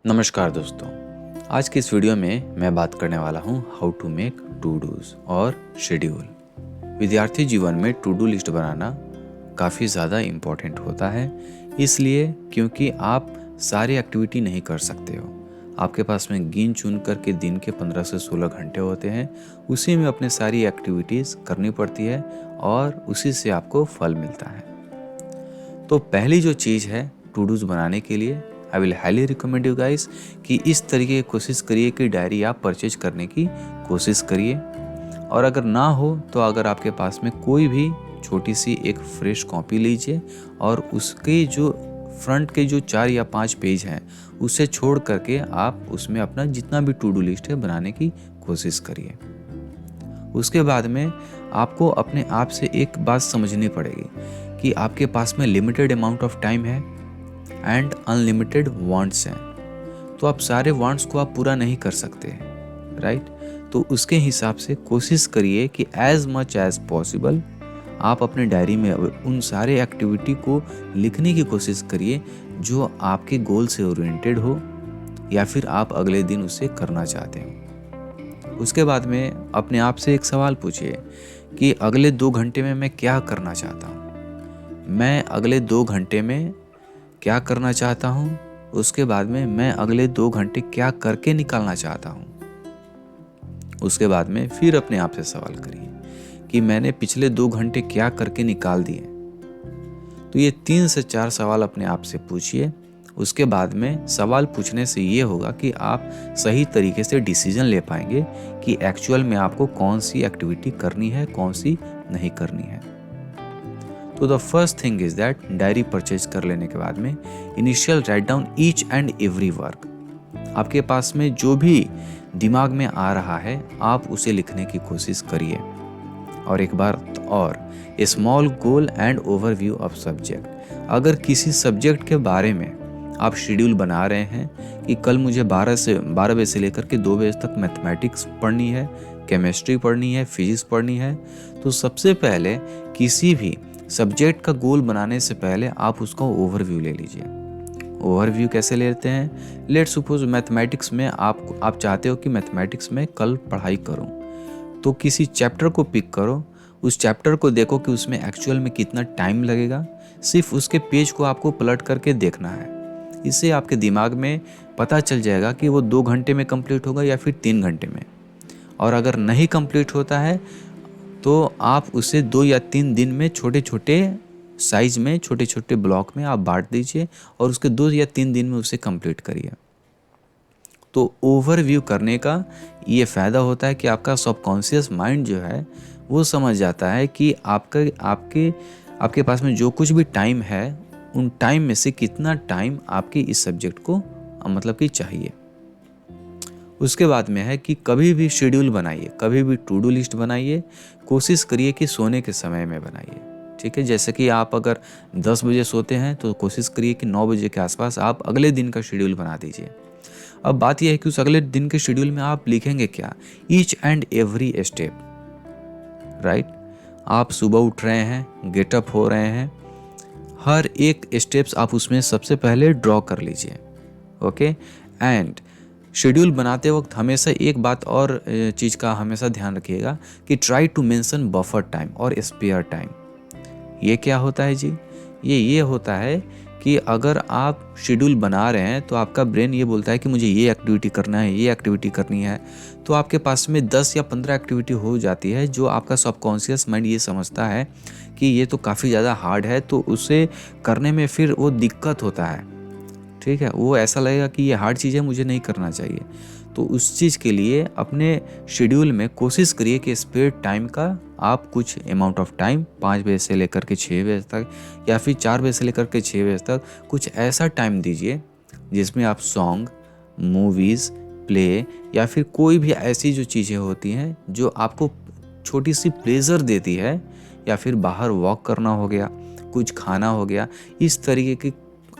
नमस्कार दोस्तों। आज की इस वीडियो में मैं बात करने वाला हूँ how to make to dos और शेड्यूल। विद्यार्थी जीवन में टू डू लिस्ट बनाना काफ़ी ज़्यादा इम्पोर्टेंट होता है, इसलिए क्योंकि आप सारी एक्टिविटी नहीं कर सकते हो। आपके पास में गिन चुन करके दिन के 15 से 16 घंटे होते हैं, उसी में अपने सारी एक्टिविटीज़ करनी पड़ती है और उसी से आपको फल मिलता है। तो पहली जो चीज़ है टू डूज बनाने के लिए, I will highly recommend you guys कि इस तरीके की कोशिश करिए कि डायरी आप परचेज करने की कोशिश करिए। और अगर ना हो तो अगर आपके पास में कोई भी छोटी सी एक फ्रेश कॉपी लीजिए और उसके जो फ्रंट के जो 4 या 5 पेज हैं उसे छोड़ करके आप उसमें अपना जितना भी टू डू लिस्ट है बनाने की कोशिश करिए। उसके बाद में आपको अपने आप से एक बात समझनी पड़ेगी कि आपके पास में लिमिटेड अमाउंट ऑफ टाइम है एंड अनलिमिटेड वांट्स हैं, तो आप सारे वांट्स को आप पूरा नहीं कर सकते हैं, राइट। तो उसके हिसाब से कोशिश करिए कि एज मच एज पॉसिबल आप अपने डायरी में उन सारे एक्टिविटी को लिखने की कोशिश करिए जो आपके गोल से ओरिएंटेड हो या फिर आप अगले दिन उसे करना चाहते हो। उसके बाद में अपने आप से एक सवाल पूछिए कि अगले 2 घंटे में मैं क्या करना चाहता हूँ। मैं अगले 2 घंटे में क्या करना चाहता हूँ, उसके बाद में मैं अगले 2 घंटे क्या करके निकालना चाहता हूँ। उसके बाद में फिर अपने आप से सवाल करिए कि मैंने पिछले 2 घंटे क्या करके निकाल दिए। तो ये 3 से 4 सवाल अपने आप से पूछिए। उसके बाद में सवाल पूछने से ये होगा कि आप सही तरीके से डिसीजन ले पाएंगे कि एक्चुअल में आपको कौन सी एक्टिविटी करनी है, कौन सी नहीं करनी है। तो the first thing is that diary purchase कर लेने के बाद में initial write down each and every work. आपके पास में जो भी दिमाग में आ रहा है आप उसे लिखने की कोशिश करिए। और एक बार और a small goal and overview of subject. अगर किसी सब्जेक्ट के बारे में आप शेड्यूल बना रहे हैं कि कल मुझे 12 बजे से लेकर के 2 बजे तक मैथमेटिक्स पढ़नी है, केमिस्ट्री पढ़नी है, फिजिक्स पढ़नी है, तो सबसे पहले किसी भी सब्जेक्ट का गोल बनाने से पहले आप उसका ओवरव्यू ले लीजिए। ओवरव्यू कैसे लेते हैं? लेट्स सपोज मैथमेटिक्स में आप चाहते हो कि मैथमेटिक्स में कल पढ़ाई करूं, तो किसी चैप्टर को पिक करो, उस चैप्टर को देखो कि उसमें एक्चुअल में कितना टाइम लगेगा। सिर्फ उसके पेज को आपको पलट करके देखना है। इससे आपके दिमाग में पता चल जाएगा कि वो 2 घंटे में कंप्लीट होगा या फिर 3 घंटे में। और अगर नहीं कंप्लीट होता है तो आप उसे 2 या 3 दिन में छोटे छोटे साइज में, छोटे छोटे ब्लॉक में आप बांट दीजिए और उसके 2 या 3 दिन में उसे कंप्लीट करिए। तो ओवरव्यू करने का ये फ़ायदा होता है कि आपका सबकॉन्शियस माइंड जो है वो समझ जाता है कि आपके पास में जो कुछ भी टाइम है उन टाइम में से कितना टाइम आपके इस सब्जेक्ट को मतलब कि चाहिए। उसके बाद में है कि कभी भी शेड्यूल बनाइए, कभी भी टू डू लिस्ट बनाइए, कोशिश करिए कि सोने के समय में बनाइए, ठीक है। जैसे कि आप अगर 10 बजे सोते हैं तो कोशिश करिए कि 9 बजे के आसपास आप अगले दिन का शेड्यूल बना दीजिए। अब बात यह है कि उस अगले दिन के शेड्यूल में आप लिखेंगे क्या, each and every step, right. आप सुबह उठ रहे हैं, गेटअप हो रहे हैं, हर एक स्टेप्स आप उसमें सबसे पहले ड्रॉ कर लीजिए, ओके। एंड शेड्यूल बनाते वक्त हमेशा एक बात और चीज़ का हमेशा ध्यान रखिएगा कि try to mention buffer time और स्पेयर टाइम। ये क्या होता है जी? ये होता है कि अगर आप शेड्यूल बना रहे हैं तो आपका ब्रेन ये बोलता है कि मुझे ये एक्टिविटी करना है, ये एक्टिविटी करनी है, तो आपके पास में 10 या 15 एक्टिविटी हो जाती है जो आपका सबकॉन्शियस माइंड ये समझता है कि ये तो काफ़ी ज़्यादा हार्ड है, तो उसे करने में फिर वो दिक्कत होता है, ठीक है। वो ऐसा लगेगा कि ये हार्ड चीज़ है, मुझे नहीं करना चाहिए। तो उस चीज़ के लिए अपने शेड्यूल में कोशिश करिए कि स्पेयर टाइम का आप कुछ अमाउंट ऑफ टाइम 5 बजे से लेकर के 6 बजे तक या फिर 4 बजे से लेकर के 6 बजे तक कुछ ऐसा टाइम दीजिए जिसमें आप सॉन्ग, मूवीज़, प्ले या फिर कोई भी ऐसी जो चीज़ें होती हैं जो आपको छोटी सी प्लेजर देती है, या फिर बाहर वॉक करना हो गया, कुछ खाना हो गया, इस तरीके की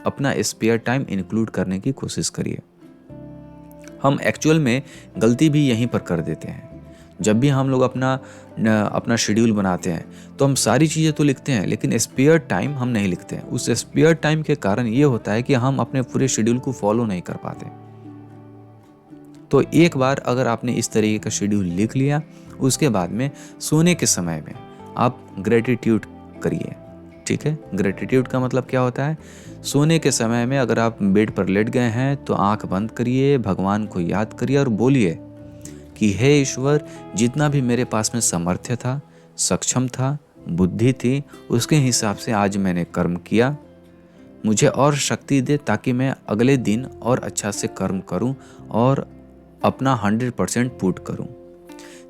अपना स्पेयर टाइम इंक्लूड करने की कोशिश करिए। हम एक्चुअल में गलती भी यहीं पर कर देते हैं। जब भी हम लोग अपना शेड्यूल बनाते हैं तो हम सारी चीज़ें तो लिखते हैं लेकिन स्पेयर टाइम हम नहीं लिखते हैं। उस स्पेयर टाइम के कारण ये होता है कि हम अपने पूरे शेड्यूल को फॉलो नहीं कर पाते। तो एक बार अगर आपने इस तरीके का शेड्यूल लिख लिया, उसके बाद में सोने के समय में आप ग्रेटिट्यूड करिए। ठीक है, ग्रेटिट्यूड का मतलब क्या होता है? सोने के समय में अगर आप बेड पर लेट गए हैं तो आंख बंद करिए, भगवान को याद करिए और बोलिए कि हे ईश्वर, जितना भी मेरे पास में सामर्थ्य था, सक्षम था, बुद्धि थी, उसके हिसाब से आज मैंने कर्म किया। मुझे और शक्ति दे ताकि मैं अगले दिन और अच्छा से कर्म करूं और अपना 100% पुट करूं।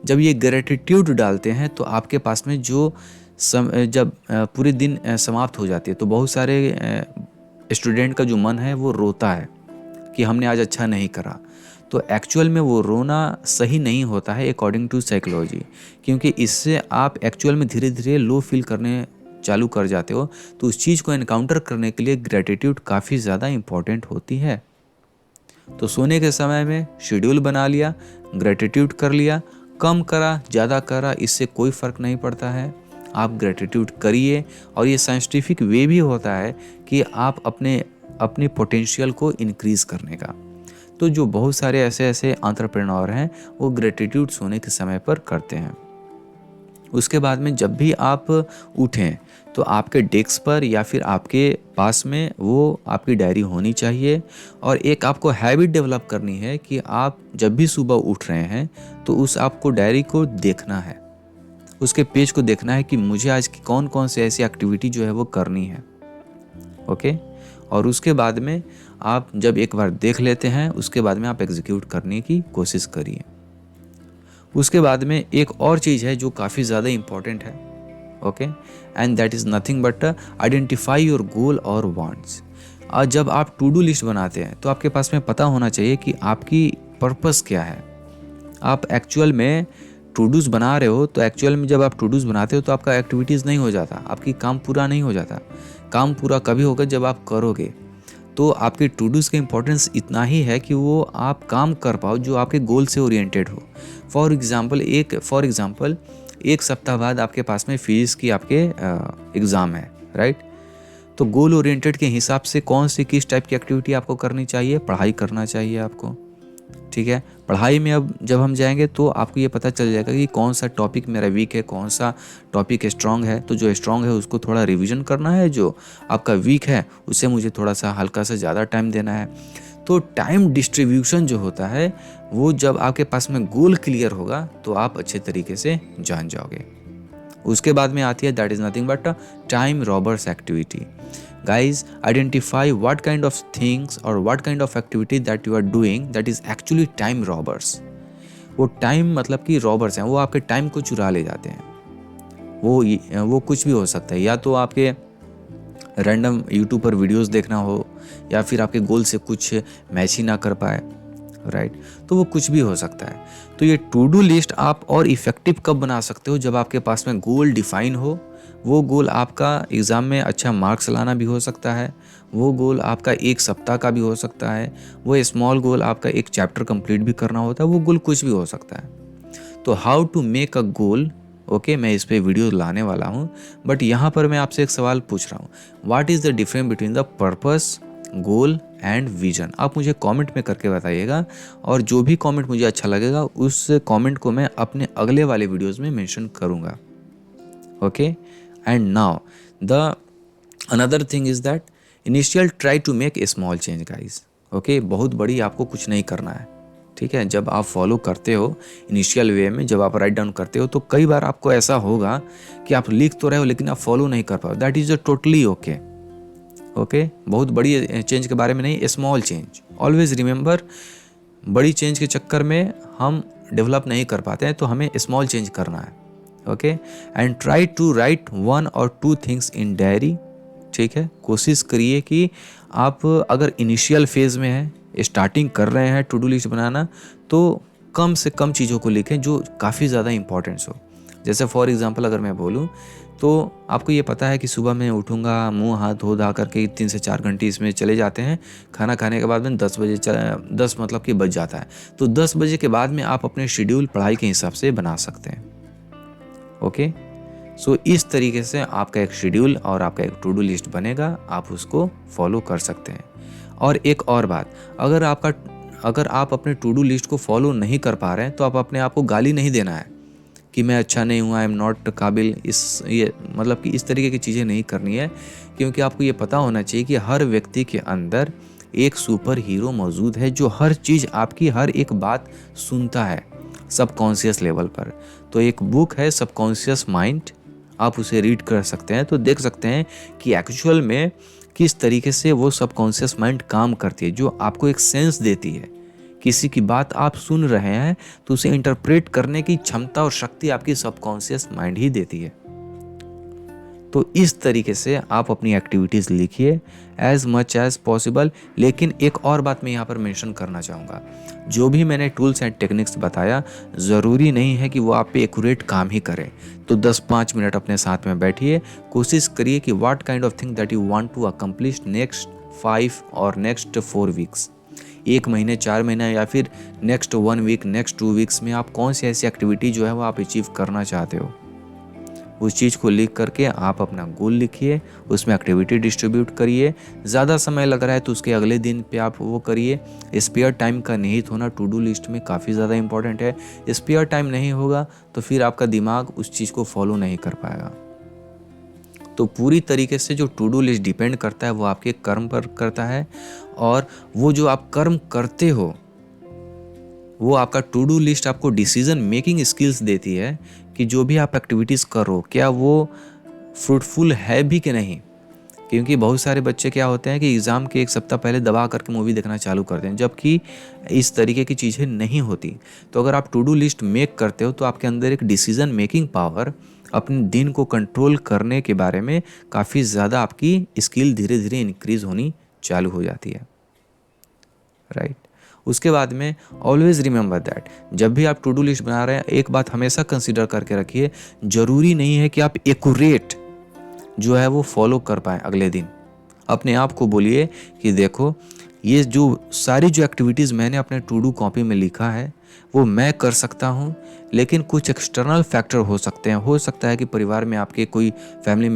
जब ये ग्रेटिट्यूड डालते हैं तो आपके पास में जो जब पूरे दिन समाप्त हो जाती है तो बहुत सारे स्टूडेंट का जो मन है वो रोता है कि हमने आज अच्छा नहीं करा। तो एक्चुअल में वो रोना सही नहीं होता है अकॉर्डिंग टू साइकोलॉजी, क्योंकि इससे आप एक्चुअल में धीरे धीरे लो फील करने चालू कर जाते हो। तो उस चीज़ को एनकाउंटर करने के लिए ग्रेटिट्यूड काफ़ी ज़्यादा इम्पॉर्टेंट होती है। तो सोने के समय में शेड्यूल बना लिया, ग्रेटिट्यूड कर लिया, कम करा ज़्यादा करा इससे कोई फ़र्क नहीं पड़ता है। आप ग्रेटिट्यूड करिए और ये साइंटिफिक वे भी होता है कि आप अपने पोटेंशियल को इंक्रीज़ करने का। तो जो बहुत सारे ऐसे एंटरप्रेन्योर हैं वो ग्रेटिट्यूड सोने के समय पर करते हैं। उसके बाद में जब भी आप उठें तो आपके डेस्क पर या फिर आपके पास में वो आपकी डायरी होनी चाहिए। और एक आपको हैबिट डेवलप करनी है कि आप जब भी सुबह उठ रहे हैं तो उस आपको डायरी को देखना है, उसके पेज को देखना है कि मुझे आज की कौन कौन से ऐसी एक्टिविटी जो है वो करनी है। ओके, और उसके बाद में आप जब एक बार देख लेते हैं उसके बाद में आप एग्जीक्यूट करने की कोशिश करिए। उसके बाद में एक और चीज़ है जो काफ़ी ज़्यादा इम्पॉर्टेंट है। Okay, and that is nothing but identify your goal और वांट्स। और जब आप टू डू लिस्ट बनाते हैं तो आपके पास में पता होना चाहिए कि आपकी पर्पस क्या है। आप एक्चुअल में टू डूज बना रहे हो तो एक्चुअल में जब आप टू डूज बनाते हो तो आपका एक्टिविटीज़ नहीं हो जाता, आपकी काम पूरा नहीं हो जाता। काम पूरा कभी होगा जब आप करोगे। तो आपके टू डूज का इम्पोर्टेंस इतना ही है कि वो आप काम कर पाओ जो आपके गोल से ओरिएंटेड हो। फॉर एग्जांपल एक सप्ताह बाद आपके पास में फिजिक्स की आपके एग्ज़ाम है, राइट? तो गोल ओरिएंटेड के हिसाब से कौन सी किस टाइप की एक्टिविटी आपको करनी चाहिए, पढ़ाई करना चाहिए आपको। ठीक है, पढ़ाई में अब जब हम जाएंगे तो आपको ये पता चल जाएगा कि कौन सा टॉपिक मेरा वीक है, कौन सा टॉपिक स्ट्रांग है। तो जो स्ट्रांग है उसको थोड़ा रिवीजन करना है, जो आपका वीक है उसे मुझे थोड़ा सा हल्का सा ज़्यादा टाइम देना है। तो टाइम डिस्ट्रीब्यूशन जो होता है वो जब आपके पास में गोल क्लियर होगा तो आप अच्छे तरीके से जान जाओगे। उसके बाद में आती है that is nothing but time robbers activity. Guys, identify what kind of things or what kind of activity that you are doing that is actually time robbers. वो टाइम मतलब कि रॉबर्स हैं, वो आपके टाइम को चुरा ले जाते हैं। वो कुछ भी हो सकता है, या तो आपके रैंडम यूट्यूब पर वीडियोस देखना हो, या फिर आपके गोल से कुछ मैच ही ना कर पाए, राइट? तो वो कुछ भी हो सकता है। तो ये टू डू लिस्ट आप और इफ़ेक्टिव कब बना सकते हो? जब आपके पास में गोल डिफाइन हो। वो गोल आपका एग्ज़ाम में अच्छा मार्क्स लाना भी हो सकता है, वो गोल आपका एक सप्ताह का भी हो सकता है, वो स्मॉल गोल आपका एक चैप्टर कंप्लीट भी करना होता है, वो गोल कुछ भी हो सकता है। तो how to make a goal, okay, मैं इस पे वीडियो लाने वाला हूँ। बट यहाँ पर मैं आपसे एक सवाल पूछ रहा हूँ, what is the difference between the purpose, goal and vision? आप मुझे कमेंट में करके बताइएगा, और जो भी कमेंट मुझे अच्छा लगेगा उस कमेंट को मैं अपने अगले वाले वीडियोस में मेंशन करूँगा। Okay, and now the another thing is that initial try to make a small change guys. Okay, बहुत बड़ी आपको कुछ नहीं करना है, ठीक है? जब आप फॉलो करते हो इनिशियल वे में, जब आप राइट डाउन करते हो तो कई बार आपको ऐसा होगा कि आप लिख तो रहे हो लेकिन आप फॉलो नहीं कर पाओ। That is totally okay. Okay, बहुत बड़ी चेंज के बारे में नहीं, स्मॉल चेंज। ऑलवेज रिमेंबर, बड़ी चेंज के चक्कर में हम डेवलप नहीं कर पाते हैं, तो हमें स्मॉल चेंज करना है। Okay, and try to write 1 or 2 things in diary. ठीक है, कोशिश करिए कि आप अगर इनिशियल फेज़ में हैं, स्टार्टिंग कर रहे हैं टू डू लिस्ट बनाना, तो कम से कम चीज़ों को लिखें जो काफ़ी ज़्यादा इंपॉर्टेंट्स हो। जैसे फॉर एग्जांपल अगर मैं बोलूँ तो आपको ये पता है कि सुबह मैं उठूँगा, मुंह हाथ धो धा करके 3 से 4 घंटे इसमें चले जाते हैं। खाना खाने के बाद में 10 मतलब कि बज जाता है। तो 10 बजे के बाद में आप अपने शेड्यूल पढ़ाई के हिसाब से बना सकते हैं। ओके, सो इस तरीके से आपका एक शेड्यूल और आपका एक टू डू लिस्ट बनेगा, आप उसको फॉलो कर सकते हैं। और एक और बात, अगर अगर आप अपने टू डू लिस्ट को फॉलो नहीं कर पा रहे हैं तो आप अपने आप को गाली नहीं देना है कि मैं अच्छा नहीं हूँ, आई एम नॉट काबिल, ये मतलब कि इस तरीके की चीज़ें नहीं करनी है। क्योंकि आपको ये पता होना चाहिए कि हर व्यक्ति के अंदर एक सुपर हीरो मौजूद है जो हर चीज़, आपकी हर एक बात सुनता है सबकॉन्शियस लेवल पर। तो एक बुक है सबकॉन्शियस माइंड, आप उसे रीड कर सकते हैं तो देख सकते हैं कि एक्चुअल में किस तरीके से वो सबकॉन्शियस माइंड काम करती है, जो आपको एक सेंस देती है। किसी की बात आप सुन रहे हैं तो उसे इंटरप्रेट करने की क्षमता और शक्ति आपकी सबकॉन्शियस माइंड ही देती है। तो इस तरीके से आप अपनी एक्टिविटीज़ लिखिए एज मच एज पॉसिबल। लेकिन एक और बात मैं यहाँ पर मेंशन करना चाहूँगा, जो भी मैंने टूल्स एंड टेक्निक्स बताया ज़रूरी नहीं है कि वो आप पे एक्यूरेट काम ही करें। तो 10-5 मिनट अपने साथ में बैठिए, कोशिश करिए कि what kind of thing that you want to accomplish next 5 और नेक्स्ट 4 वीक्स, 1 महीने, 4 महीने या फिर नेक्स्ट 1 वीक, नेक्स्ट 2 वीक्स में आप कौन सी ऐसी एक्टिविटी जो है वो आप अचीव करना चाहते हो। उस चीज़ को लिख करके आप अपना गोल लिखिए, उसमें एक्टिविटी डिस्ट्रीब्यूट करिए। ज़्यादा समय लग रहा है तो उसके अगले दिन पे आप वो करिए। स्पेयर टाइम का निहित होना टू डू लिस्ट में काफ़ी ज़्यादा इंपॉर्टेंट है। स्पेयर टाइम नहीं होगा तो फिर आपका दिमाग उस चीज़ को फॉलो नहीं कर पाएगा। तो पूरी तरीके से जो टू डू लिस्ट डिपेंड करता है वो आपके कर्म पर करता है, और वो जो आप कर्म करते हो वो आपका टू डू लिस्ट आपको डिसीजन मेकिंग स्किल्स देती है कि जो भी आप एक्टिविटीज़ करो क्या वो फ्रूटफुल है भी कि नहीं। क्योंकि बहुत सारे बच्चे क्या होते हैं कि एग्ज़ाम के 1 सप्ताह पहले दबा करके मूवी देखना चालू करते हैं, जबकि इस तरीके की चीज़ें नहीं होती। तो अगर आप टू डू लिस्ट मेक करते हो तो आपके अंदर एक डिसीजन मेकिंग पावर, अपने दिन को कंट्रोल करने के बारे में काफ़ी ज़्यादा आपकी स्किल धीरे धीरे इंक्रीज़ होनी चालू हो जाती है, राइट। उसके बाद में ऑलवेज रिमेंबर दैट जब भी आप टू डू लिस्ट बना रहे हैं, एक बात हमेशा कंसीडर करके रखिए, ज़रूरी नहीं है कि आप एक्यूरेट जो है वो फॉलो कर पाएँ अगले दिन। अपने आप को बोलिए कि देखो ये जो सारी जो एक्टिविटीज़ मैंने अपने टू डू कॉपी में लिखा है वो मैं कर सकता हूँ, लेकिन कुछ एक्सटर्नल फैक्टर हो सकते हैं। हो सकता है कि परिवार में आपके कोई फैमिली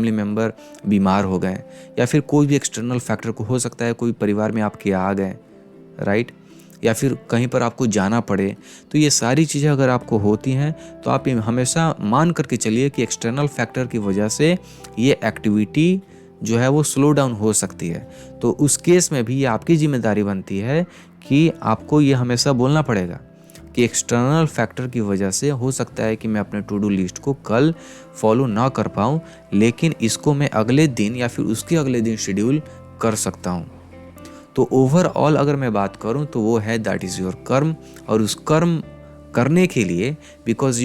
मेम्बर बीमार हो गए, या फिर कोई भी एक्सटर्नल फैक्टर को हो सकता है कोई परिवार में आपके आ गए, राइट, या फिर कहीं पर आपको जाना पड़े। तो ये सारी चीज़ें अगर आपको होती हैं तो आप हमेशा मान करके चलिए कि एक्सटर्नल फैक्टर की वजह से ये एक्टिविटी जो है वो स्लो डाउन हो सकती है। तो उस केस में भी ये आपकी जिम्मेदारी बनती है कि आपको ये हमेशा बोलना पड़ेगा कि एक्सटर्नल फैक्टर की वजह से हो सकता है कि मैं अपने टू डू लिस्ट को कल फॉलो ना कर पाऊँ, लेकिन इसको मैं अगले दिन या फिर उसके अगले दिन शेड्यूल कर सकता हूँ। तो ओवरऑल अगर मैं बात करूं तो वो है दैट इज़ योर कर्म। और उस कर्म करने के लिए because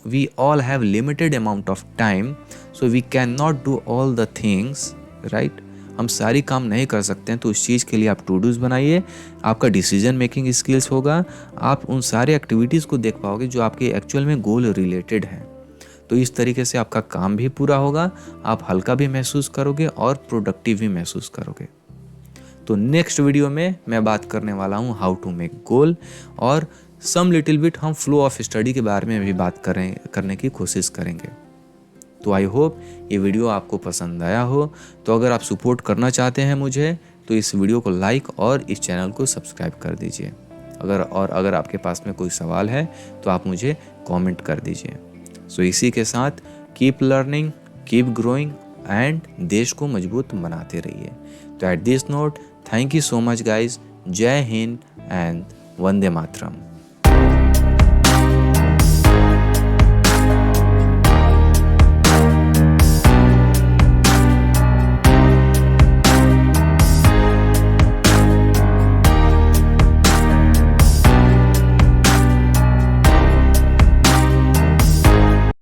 we all have limited amount of time, so we can not do all the things, right. हम सारी काम नहीं कर सकते हैं, तो उस चीज़ के लिए आप टू डूज बनाइए। आपका डिसीजन मेकिंग स्किल्स होगा, आप उन सारे एक्टिविटीज़ को देख पाओगे जो आपके एक्चुअल में गोल रिलेटेड हैं। तो इस तरीके से आपका काम भी पूरा होगा, आप हल्का भी महसूस करोगे और प्रोडक्टिव भी महसूस करोगे। तो नेक्स्ट वीडियो में मैं बात करने वाला हूँ हाउ टू मेक गोल, और सम लिटिल बिट हम फ्लो ऑफ स्टडी के बारे में भी बात करने की कोशिश करेंगे। तो आई होप ये वीडियो आपको पसंद आया हो। तो अगर आप सपोर्ट करना चाहते हैं मुझे तो इस वीडियो को लाइक और इस चैनल को सब्सक्राइब कर दीजिए। अगर आपके पास में कोई सवाल है तो आप मुझे कमेंट कर दीजिए। सो इसी के साथ keep learning, keep growing and देश को मजबूत बनाते रहिए। तो at this note, thank you so much guys. जय हिंद एंड वंदे मातरम।